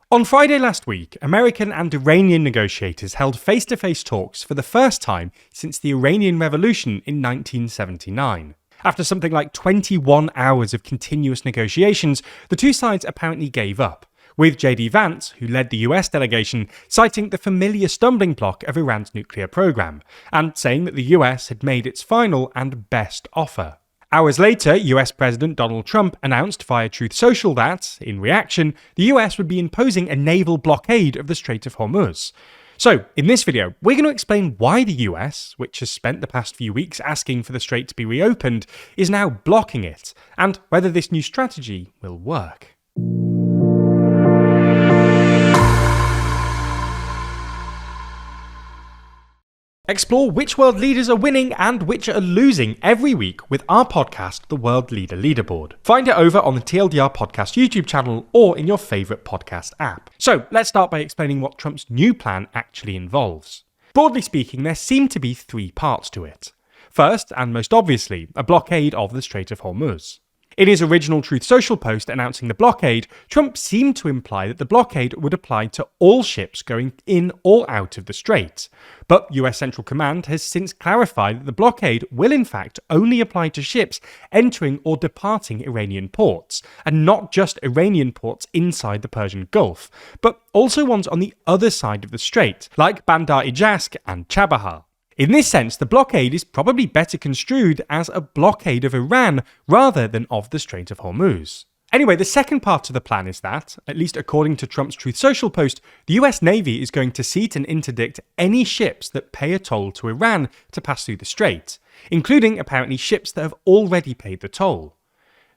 On Friday last week, American and Iranian negotiators held face-to-face talks for the first time since the Iranian Revolution in 1979. After something like 21 hours of continuous negotiations, the two sides apparently gave up, with J.D. Vance, who led the US delegation, citing the familiar stumbling block of Iran's nuclear program, and saying that the US had made its final and best offer. Hours later, US President Donald Trump announced via Truth Social that, in reaction, the US would be imposing a naval blockade of the Strait of Hormuz. So, in this video, we're going to explain why the US, which has spent the past few weeks asking for the strait to be reopened, is now blocking it, and whether this new strategy will work. Explore which world leaders are winning and which are losing every week with our podcast, The World Leader Leaderboard. Find it over on the TLDR podcast YouTube channel or in your favourite podcast app. So let's start by explaining what Trump's new plan actually involves. Broadly speaking, there seem to be three parts to it. First, and most obviously, a blockade of the Strait of Hormuz. In his original Truth Social post announcing the blockade, Trump seemed to imply that the blockade would apply to all ships going in or out of the strait. But US Central Command has since clarified that the blockade will in fact only apply to ships entering or departing Iranian ports, and not just Iranian ports inside the Persian Gulf, but also ones on the other side of the strait, like Bandar Ijask and Chabahar. In this sense, the blockade is probably better construed as a blockade of Iran rather than of the Strait of Hormuz. Anyway, the second part of the plan is that, at least according to Trump's Truth Social post, the US Navy is going to seat and interdict any ships that pay a toll to Iran to pass through the strait, including apparently ships that have already paid the toll.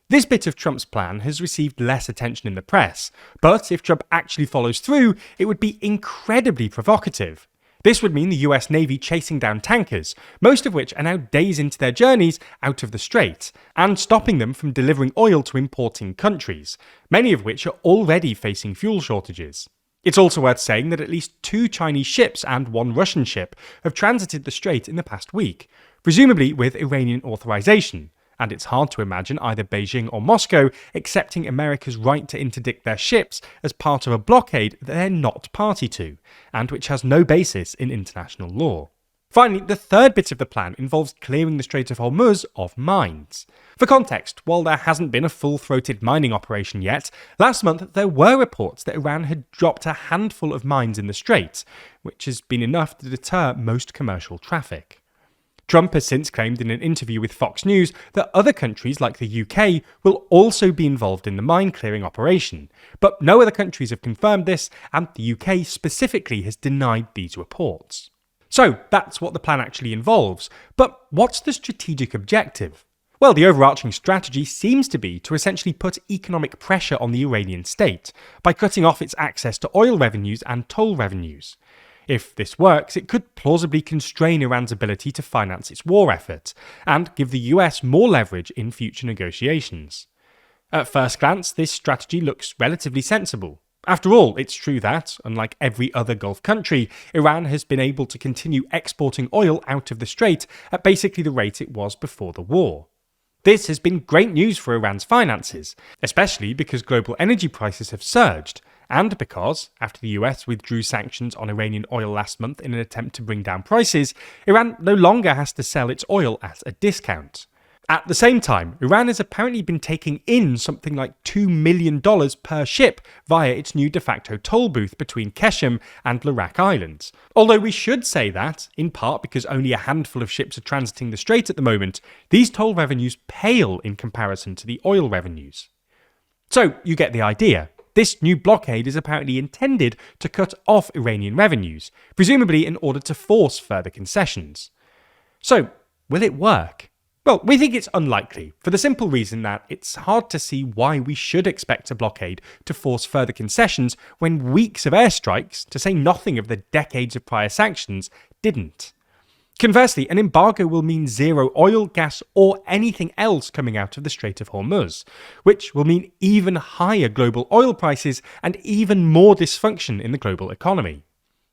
This bit of Trump's plan has received less attention in the press, but if Trump actually follows through, it would be incredibly provocative. This would mean the US Navy chasing down tankers, most of which are now days into their journeys out of the strait, and stopping them from delivering oil to importing countries, many of which are already facing fuel shortages. It's also worth saying that at least 2 Chinese ships and 1 Russian ship have transited the strait in the past week, presumably with Iranian authorization. And it's hard to imagine either Beijing or Moscow accepting America's right to interdict their ships as part of a blockade that they're not party to, and which has no basis in international law. Finally, the third bit of the plan involves clearing the Strait of Hormuz of mines. For context, while there hasn't been a full-throated mining operation yet, last month there were reports that Iran had dropped a handful of mines in the strait, which has been enough to deter most commercial traffic. Trump has since claimed in an interview with Fox News that other countries like the UK will also be involved in the mine clearing operation, but no other countries have confirmed this, and the UK specifically has denied these reports. So that's what the plan actually involves, but what's the strategic objective? Well, the overarching strategy seems to be to essentially put economic pressure on the Iranian state by cutting off its access to oil revenues and toll revenues. If this works, it could plausibly constrain Iran's ability to finance its war effort, and give the US more leverage in future negotiations. At first glance, this strategy looks relatively sensible. After all, it's true that, unlike every other Gulf country, Iran has been able to continue exporting oil out of the strait at basically the rate it was before the war. This has been great news for Iran's finances, especially because global energy prices have surged, and because, after the US withdrew sanctions on Iranian oil last month in an attempt to bring down prices, Iran no longer has to sell its oil at a discount. At the same time, Iran has apparently been taking in something like $2 million per ship via its new de facto toll booth between Keshem and Larak Islands. Although we should say that, in part because only a handful of ships are transiting the strait at the moment, these toll revenues pale in comparison to the oil revenues. So you get the idea. This new blockade is apparently intended to cut off Iranian revenues, presumably in order to force further concessions. So, will it work? Well, we think it's unlikely, for the simple reason that it's hard to see why we should expect a blockade to force further concessions when weeks of airstrikes, to say nothing of the decades of prior sanctions, didn't. Conversely, an embargo will mean zero oil, gas, or anything else coming out of the Strait of Hormuz, which will mean even higher global oil prices and even more dysfunction in the global economy.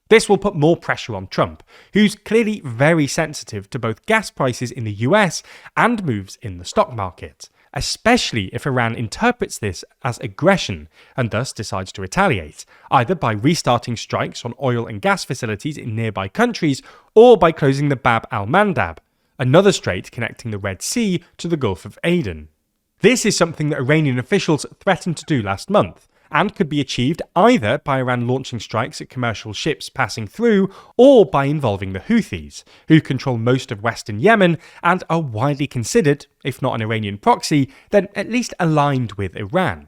This will put more pressure on Trump, who's clearly very sensitive to both gas prices in the US and moves in the stock market, especially if Iran interprets this as aggression and thus decides to retaliate, either by restarting strikes on oil and gas facilities in nearby countries or by closing the Bab-al-Mandeb, another strait connecting the Red Sea to the Gulf of Aden. This is something that Iranian officials threatened to do last month, and could be achieved either by Iran launching strikes at commercial ships passing through or by involving the Houthis, who control most of western Yemen and are widely considered, if not an Iranian proxy, then at least aligned with Iran.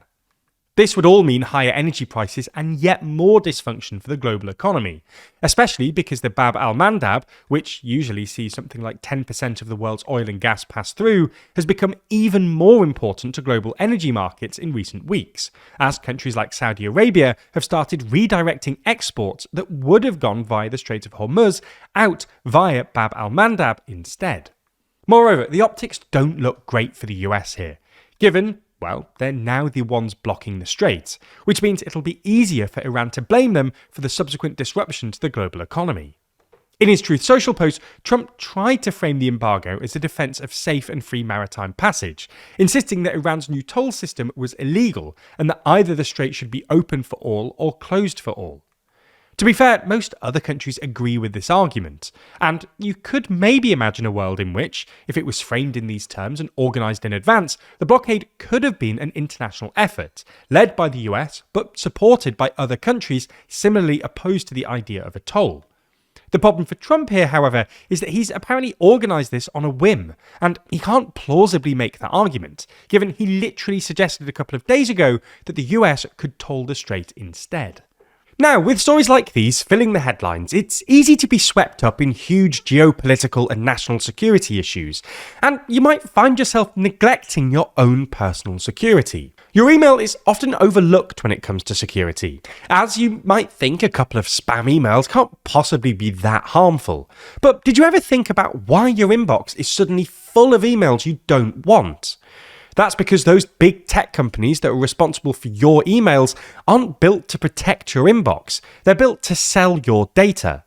This would all mean higher energy prices and yet more dysfunction for the global economy, especially because the Bab-al-Mandeb, which usually sees something like 10% of the world's oil and gas pass through, has become even more important to global energy markets in recent weeks, as countries like Saudi Arabia have started redirecting exports that would have gone via the Strait of Hormuz out via Bab-al-Mandeb instead. Moreover, the optics don't look great for the US here, given they're now the ones blocking the strait, which means it'll be easier for Iran to blame them for the subsequent disruption to the global economy. In his Truth Social post, Trump tried to frame the embargo as a defense of safe and free maritime passage, insisting that Iran's new toll system was illegal and that either the strait should be open for all or closed for all. To be fair, most other countries agree with this argument, and you could maybe imagine a world in which, if it was framed in these terms and organised in advance, the blockade could have been an international effort, led by the US, but supported by other countries similarly opposed to the idea of a toll. The problem for Trump here, however, is that he's apparently organised this on a whim, and he can't plausibly make that argument, given he literally suggested a couple of days ago that the US could toll the strait instead. Now, with stories like these filling the headlines, it's easy to be swept up in huge geopolitical and national security issues, and you might find yourself neglecting your own personal security. Your email is often overlooked when it comes to security, as you might think a couple of spam emails can't possibly be that harmful. But did you ever think about why your inbox is suddenly full of emails you don't want? That's because those big tech companies that are responsible for your emails aren't built to protect your inbox. They're built to sell your data.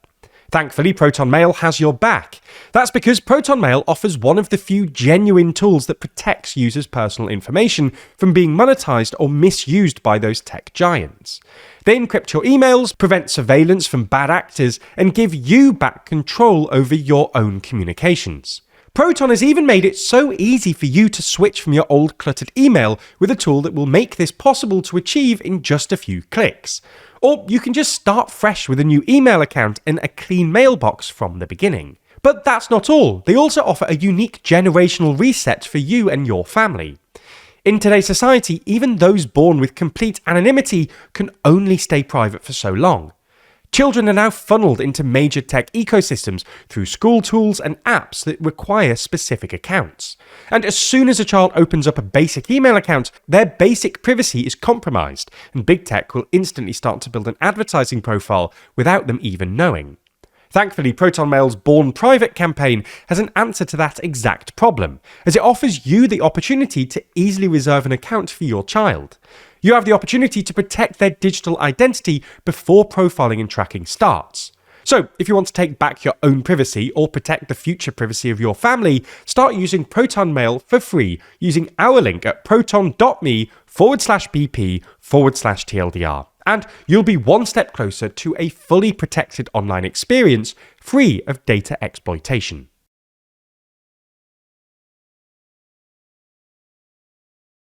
Thankfully, Proton Mail has your back. That's because Proton Mail offers one of the few genuine tools that protects users' personal information from being monetized or misused by those tech giants. They encrypt your emails, prevent surveillance from bad actors, and give you back control over your own communications. Proton has even made it so easy for you to switch from your old cluttered email with a tool that will make this possible to achieve in just a few clicks. Or you can just start fresh with a new email account and a clean mailbox from the beginning. But that's not all. They also offer a unique generational reset for you and your family. In today's society, even those born with complete anonymity can only stay private for so long. Children are now funneled into major tech ecosystems through school tools and apps that require specific accounts. And as soon as a child opens up a basic email account, their basic privacy is compromised, and big tech will instantly start to build an advertising profile without them even knowing. Thankfully, Proton Mail's Born Private campaign has an answer to that exact problem, as it offers you the opportunity to easily reserve an account for your child. You have the opportunity to protect their digital identity before profiling and tracking starts. So, if you want to take back your own privacy or protect the future privacy of your family, start using Proton Mail for free using our link at proton.me/bp/TLDR. And you'll be one step closer to a fully protected online experience free of data exploitation.